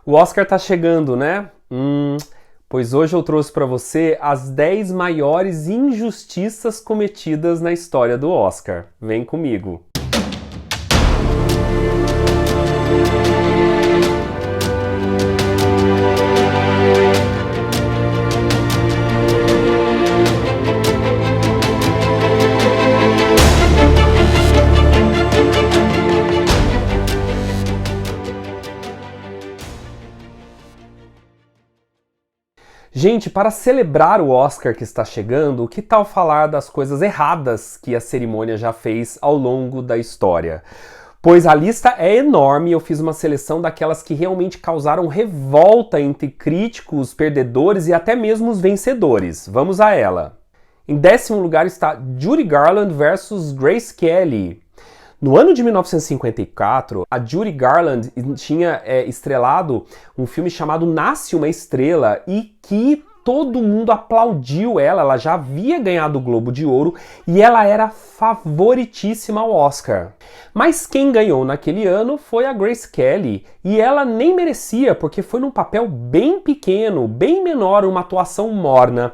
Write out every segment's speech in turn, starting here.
O Oscar tá chegando, né? Pois hoje eu trouxe para você as 10 maiores injustiças cometidas na história do Oscar. Vem comigo. Gente, para celebrar o Oscar que está chegando, que tal falar das coisas erradas que a cerimônia já fez ao longo da história? Pois a lista é enorme, eu fiz uma seleção daquelas que realmente causaram revolta entre críticos, perdedores e até mesmo os vencedores. Vamos a ela. Em 10º lugar está Judy Garland versus Grace Kelly. No ano de 1954, a Judy Garland tinha estrelado um filme chamado Nasce uma Estrela e que todo mundo aplaudiu ela já havia ganhado o Globo de Ouro e ela era favoritíssima ao Oscar. Mas quem ganhou naquele ano foi a Grace Kelly e ela nem merecia porque foi num papel bem pequeno, bem menor, uma atuação morna.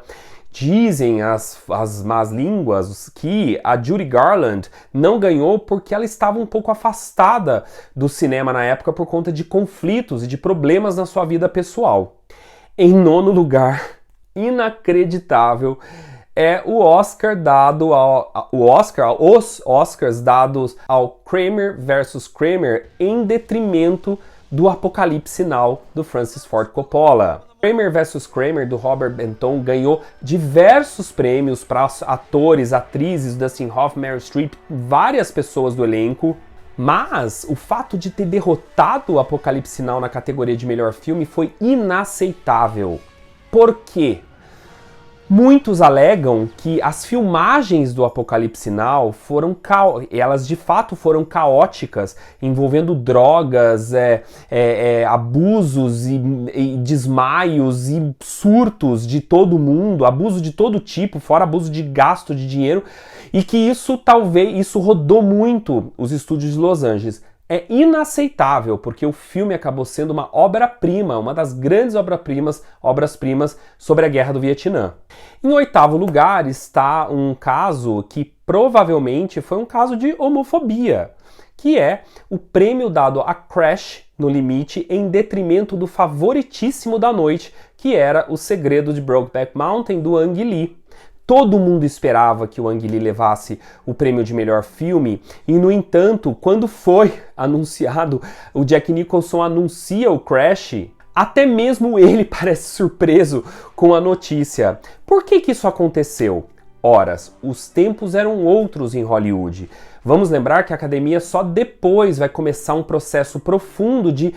Dizem as más línguas que a Judy Garland não ganhou porque ela estava um pouco afastada do cinema na época por conta de conflitos e de problemas na sua vida pessoal. Em 9º lugar, inacreditável, é o Oscar dado os Oscars dados ao Kramer versus Kramer em detrimento do Apocalipse Now do Francis Ford Coppola. Kramer vs. Kramer, do Robert Benton, ganhou diversos prêmios para atores, atrizes, Dustin Hoffman, Meryl Streep, várias pessoas do elenco. Mas o fato de ter derrotado o Apocalipse Now na categoria de melhor filme foi inaceitável. Por quê? Muitos alegam que as filmagens do Apocalipse Now elas de fato foram caóticas, envolvendo drogas, abusos e desmaios e surtos de todo mundo, abuso de todo tipo, fora abuso de gasto de dinheiro, e que isso rodou muito os estúdios de Los Angeles. É inaceitável, porque o filme acabou sendo uma obra-prima, uma das grandes obras-primas sobre a Guerra do Vietnã. Em 8º lugar está um caso que provavelmente foi um caso de homofobia, que é o prêmio dado a Crash, No Limite, em detrimento do favoritíssimo da noite, que era O Segredo de Brokeback Mountain, do Ang Lee. Todo mundo esperava que o Ang Lee levasse o prêmio de melhor filme e, no entanto, quando foi anunciado, o Jack Nicholson anuncia o Crash, até mesmo ele parece surpreso com a notícia. Por que isso aconteceu? Ora, os tempos eram outros em Hollywood. Vamos lembrar que a academia só depois vai começar um processo profundo de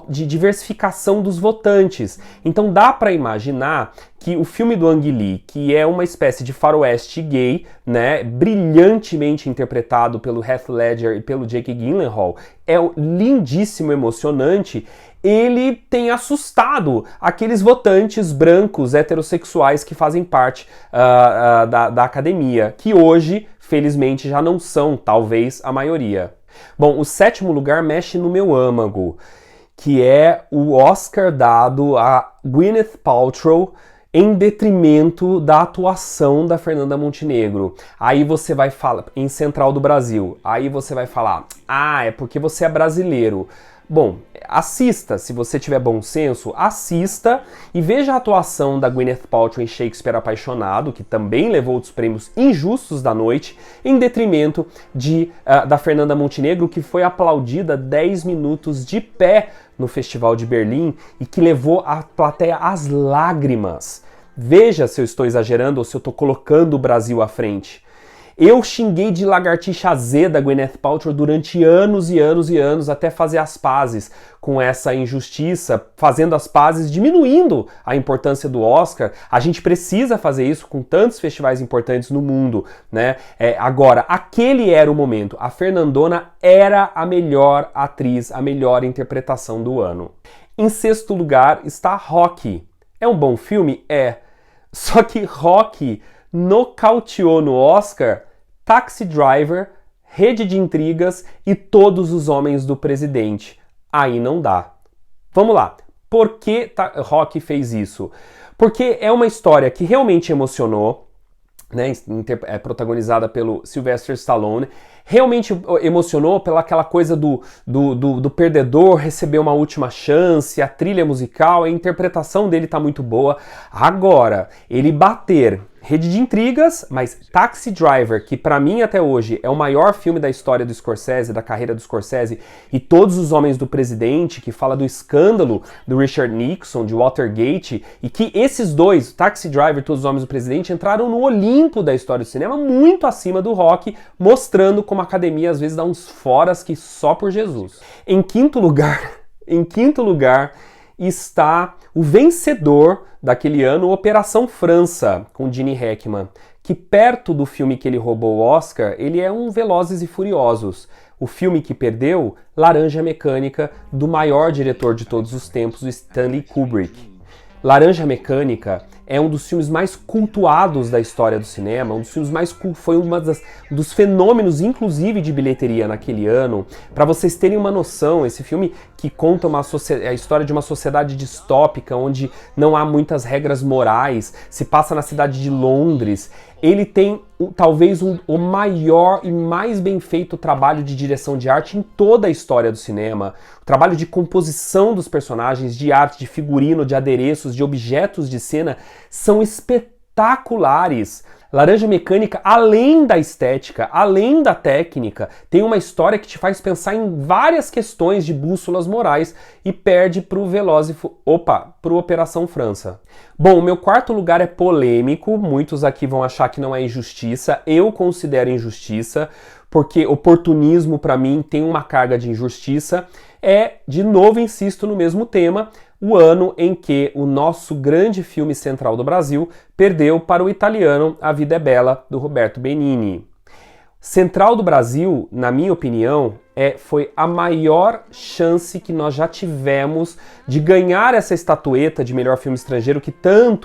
diversificação dos votantes. Então dá para imaginar que o filme do Ang Lee, que é uma espécie de faroeste gay, né, brilhantemente interpretado pelo Heath Ledger e pelo Jake Gyllenhaal, é lindíssimo, emocionante, ele tem assustado aqueles votantes brancos, heterossexuais que fazem parte da academia, que hoje, felizmente, já não são, talvez, a maioria. Bom, o 7º lugar mexe no meu âmago, que é o Oscar dado a Gwyneth Paltrow em detrimento da atuação da Fernanda Montenegro. Aí você vai falar, em Central do Brasil, aí você vai falar, é porque você é brasileiro. Bom, assista, se você tiver bom senso, assista e veja a atuação da Gwyneth Paltrow em Shakespeare Apaixonado, que também levou outros prêmios injustos da noite, em detrimento da Fernanda Montenegro, que foi aplaudida 10 minutos de pé no Festival de Berlim e que levou a plateia às lágrimas. Veja se eu estou exagerando ou se eu estou colocando o Brasil à frente. Eu xinguei de lagartixa azeda a Gwyneth Paltrow durante anos e anos e anos até fazer as pazes com essa injustiça, fazendo as pazes, diminuindo a importância do Oscar. A gente precisa fazer isso com tantos festivais importantes no mundo, né? Agora, aquele era o momento. A Fernandona era a melhor atriz, a melhor interpretação do ano. Em 6º lugar está Rocky. É um bom filme? É. Só que Rocky nocauteou no Oscar Taxi Driver, Rede de Intrigas e Todos os Homens do Presidente. Aí não dá. Vamos lá. Por que Rocky fez isso? Porque é uma história que realmente emocionou, né, protagonizada pelo Sylvester Stallone, realmente emocionou pela aquela coisa do perdedor receber uma última chance, a trilha musical, a interpretação dele tá muito boa. Agora, ele bater Rede de Intrigas, mas Taxi Driver, que pra mim até hoje é o maior filme da história do Scorsese, da carreira do Scorsese, e Todos os Homens do Presidente, que fala do escândalo do Richard Nixon, de Watergate, e que esses dois, Taxi Driver e Todos os Homens do Presidente, entraram no Olimpo da história do cinema, muito acima do Rocky, mostrando como a academia às vezes dá uns foras que só por Jesus. Em quinto lugar está o vencedor daquele ano, Operação França, com Gene Hackman, que perto do filme que ele roubou o Oscar, ele é um Velozes e Furiosos. O filme que perdeu, Laranja Mecânica, do maior diretor de todos os tempos, o Stanley Kubrick. Laranja Mecânica é um dos filmes mais cultuados da história do cinema, um dos filmes mais foi um dos fenômenos, inclusive, de bilheteria naquele ano. Para vocês terem uma noção, esse filme que conta a história de uma sociedade distópica, onde não há muitas regras morais, se passa na cidade de Londres. Ele tem talvez o maior e mais bem feito trabalho de direção de arte em toda a história do cinema. O trabalho de composição dos personagens, de arte, de figurino, de adereços, de objetos de cena são espetaculares. Laranja Mecânica, além da estética, além da técnica, tem uma história que te faz pensar em várias questões de bússolas morais e perde pro pro Operação França. Bom, o meu quarto lugar é polêmico, muitos aqui vão achar que não é injustiça, eu considero injustiça, porque oportunismo para mim tem uma carga de injustiça. De novo, insisto no mesmo tema, o ano em que o nosso grande filme central do Brasil perdeu para o italiano A Vida é Bela, do Roberto Benigni. Central do Brasil, na minha opinião, foi a maior chance que nós já tivemos de ganhar essa estatueta de melhor filme estrangeiro que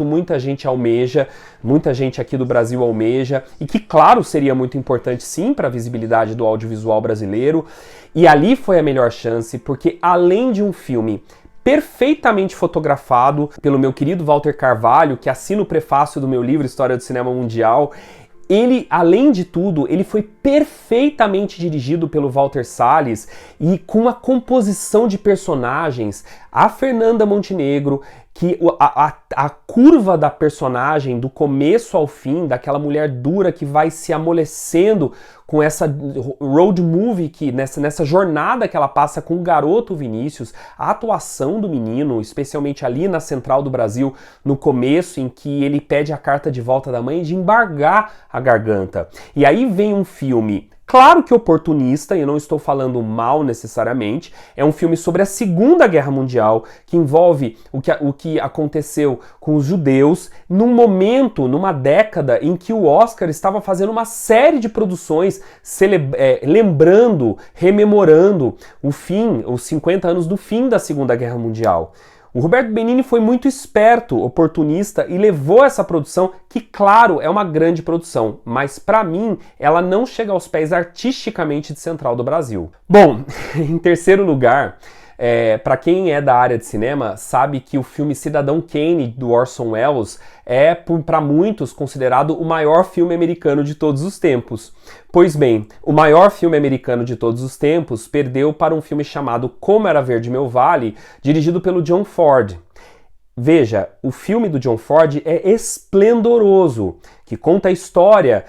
muita gente almeja, muita gente aqui do Brasil almeja, e que, claro, seria muito importante sim para a visibilidade do audiovisual brasileiro. E ali foi a melhor chance, porque além de um filme perfeitamente fotografado pelo meu querido Walter Carvalho, que assina o prefácio do meu livro História do Cinema Mundial, ele, além de tudo, ele foi perfeitamente dirigido pelo Walter Salles e com uma composição de personagens, a Fernanda Montenegro, que a curva da personagem, do começo ao fim, daquela mulher dura que vai se amolecendo com essa road movie, que nessa jornada que ela passa com o garoto Vinícius, a atuação do menino, especialmente ali na Central do Brasil, no começo, em que ele pede a carta de volta da mãe de embargar a garganta. E aí vem um filme, claro que oportunista, e eu não estou falando mal necessariamente, é um filme sobre a Segunda Guerra Mundial, que envolve o que aconteceu com os judeus, num momento, numa década em que o Oscar estava fazendo uma série de produções lembrando, rememorando os 50 anos do fim da Segunda Guerra Mundial. O Roberto Benigni foi muito esperto, oportunista, e levou essa produção, que claro, é uma grande produção, mas para mim ela não chega aos pés artisticamente de Central do Brasil. Bom, em terceiro lugar, para quem é da área de cinema, sabe que o filme Cidadão Kane, do Orson Welles, é, para muitos, considerado o maior filme americano de todos os tempos. Pois bem, o maior filme americano de todos os tempos perdeu para um filme chamado Como Era Verde Meu Vale, dirigido pelo John Ford. Veja, o filme do John Ford é esplendoroso, que conta a história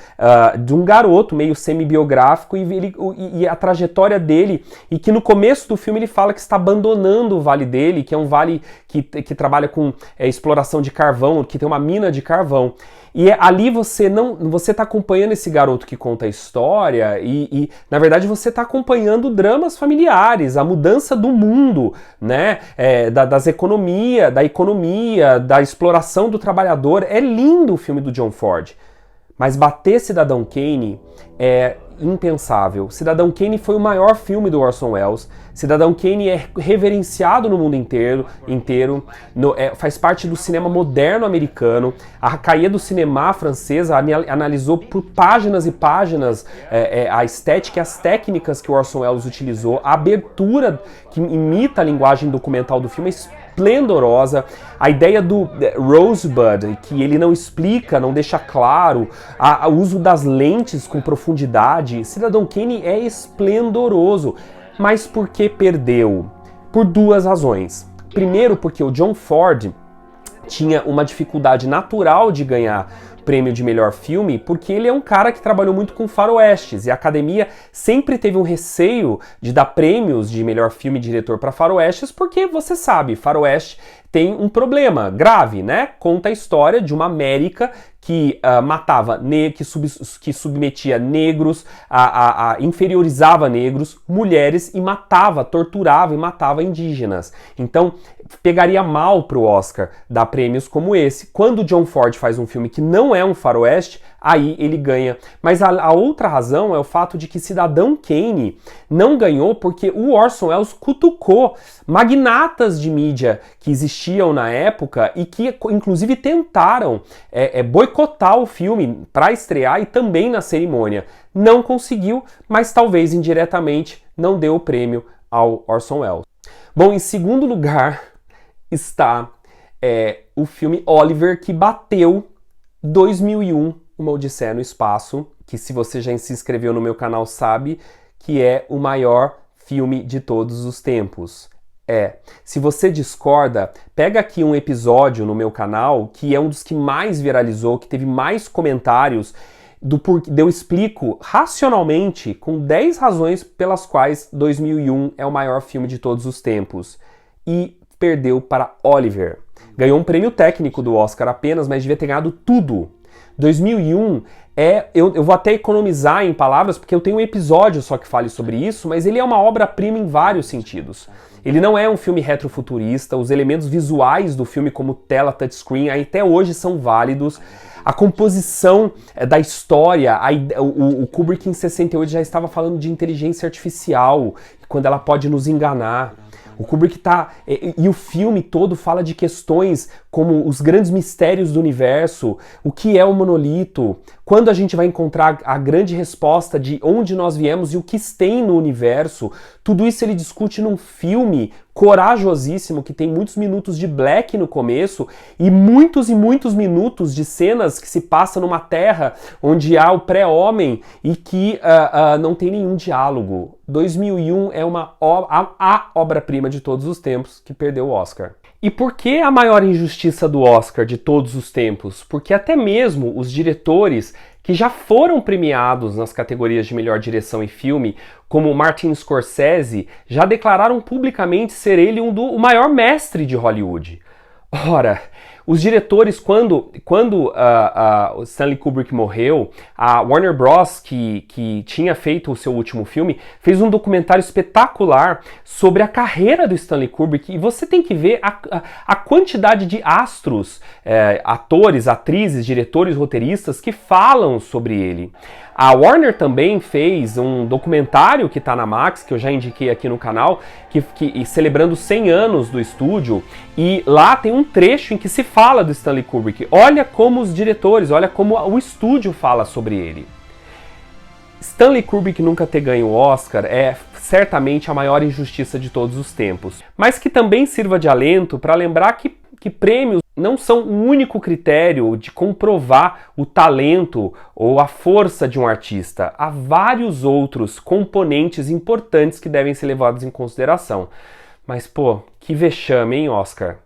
de um garoto meio semi-biográfico e a trajetória dele, e que no começo do filme ele fala que está abandonando o vale dele, que é um vale que trabalha com exploração de carvão, que tem uma mina de carvão. E ali você está acompanhando esse garoto que conta a história e na verdade você está acompanhando dramas familiares, a mudança do mundo, né? Da economia, da exploração do trabalhador. É lindo o filme do John Ford. Mas bater Cidadão Kane é impensável. Cidadão Kane foi o maior filme do Orson Welles. Cidadão Kane é reverenciado no mundo inteiro, faz parte do cinema moderno americano. A Cahiers du Cinéma francesa analisou por páginas e páginas a estética e as técnicas que o Orson Welles utilizou. A abertura que imita a linguagem documental do filme é esplendorosa. A ideia do Rosebud, que ele não explica, não deixa claro, o uso das lentes com profundidade. Cidadão Kane é esplendoroso. Mas por que perdeu? Por duas razões. Primeiro, porque o John Ford tinha uma dificuldade natural de ganhar prêmio de melhor filme, porque ele é um cara que trabalhou muito com faroestes, e a academia sempre teve um receio de dar prêmios de melhor filme e diretor para faroestes, porque você sabe, faroeste tem um problema grave, né? Conta a história de uma América que matava, que submetia negros, inferiorizava negros, mulheres e torturava e matava indígenas. Então, pegaria mal pro Oscar dar prêmios como esse. Quando o John Ford faz um filme que não é um faroeste, aí ele ganha. Mas a outra razão é o fato de que Cidadão Kane não ganhou porque o Orson Welles cutucou magnatas de mídia que existiam na época e que, inclusive, tentaram boicotar o filme para estrear e também na cerimônia. Não conseguiu, mas talvez indiretamente não deu o prêmio ao Orson Welles. Bom, em segundo lugar está o filme Oliver, que bateu 2001, Uma Odisseia no Espaço, que se você já se inscreveu no meu canal sabe que é o maior filme de todos os tempos. Se você discorda, pega aqui um episódio no meu canal, que é um dos que mais viralizou, que teve mais comentários, eu explico racionalmente, com 10 razões pelas quais 2001 é o maior filme de todos os tempos. E perdeu para Oliver. Ganhou um prêmio técnico do Oscar apenas, mas devia ter ganhado tudo. 2001 eu vou até economizar em palavras, porque eu tenho um episódio só que fale sobre isso, mas ele é uma obra-prima em vários sentidos. Ele não é um filme retrofuturista, os elementos visuais do filme, como tela touchscreen, até hoje são válidos. A composição da história, o Kubrick em 68 já estava falando de inteligência artificial, quando ela pode nos enganar. O Kubrick e o filme todo fala de questões como os grandes mistérios do universo, o que é o monolito, quando a gente vai encontrar a grande resposta de onde nós viemos e o que tem no universo. Tudo isso ele discute num filme corajosíssimo, que tem muitos minutos de black no começo e muitos minutos de cenas que se passam numa terra onde há o pré-homem e que não tem nenhum diálogo. 2001 é a obra-prima de todos os tempos que perdeu o Oscar. E por que a maior injustiça do Oscar de todos os tempos? Porque até mesmo os diretores que já foram premiados nas categorias de melhor direção e filme, como Martin Scorsese, já declararam publicamente ser ele o maior mestre de Hollywood. Ora, os diretores, quando Stanley Kubrick morreu, a Warner Bros., que tinha feito o seu último filme, fez um documentário espetacular sobre a carreira do Stanley Kubrick, e você tem que ver a quantidade de astros, atores, atrizes, diretores, roteiristas que falam sobre ele. A Warner também fez um documentário que está na Max, que eu já indiquei aqui no canal, celebrando 100 anos do estúdio, e lá tem um trecho em que se fala do Stanley Kubrick. Olha como os diretores, olha como o estúdio fala sobre ele. Stanley Kubrick nunca ter ganho o Oscar é certamente a maior injustiça de todos os tempos, mas que também sirva de alento para lembrar que prêmios não são o único critério de comprovar o talento ou a força de um artista. Há vários outros componentes importantes que devem ser levados em consideração. Mas, pô, que vexame, hein, Oscar?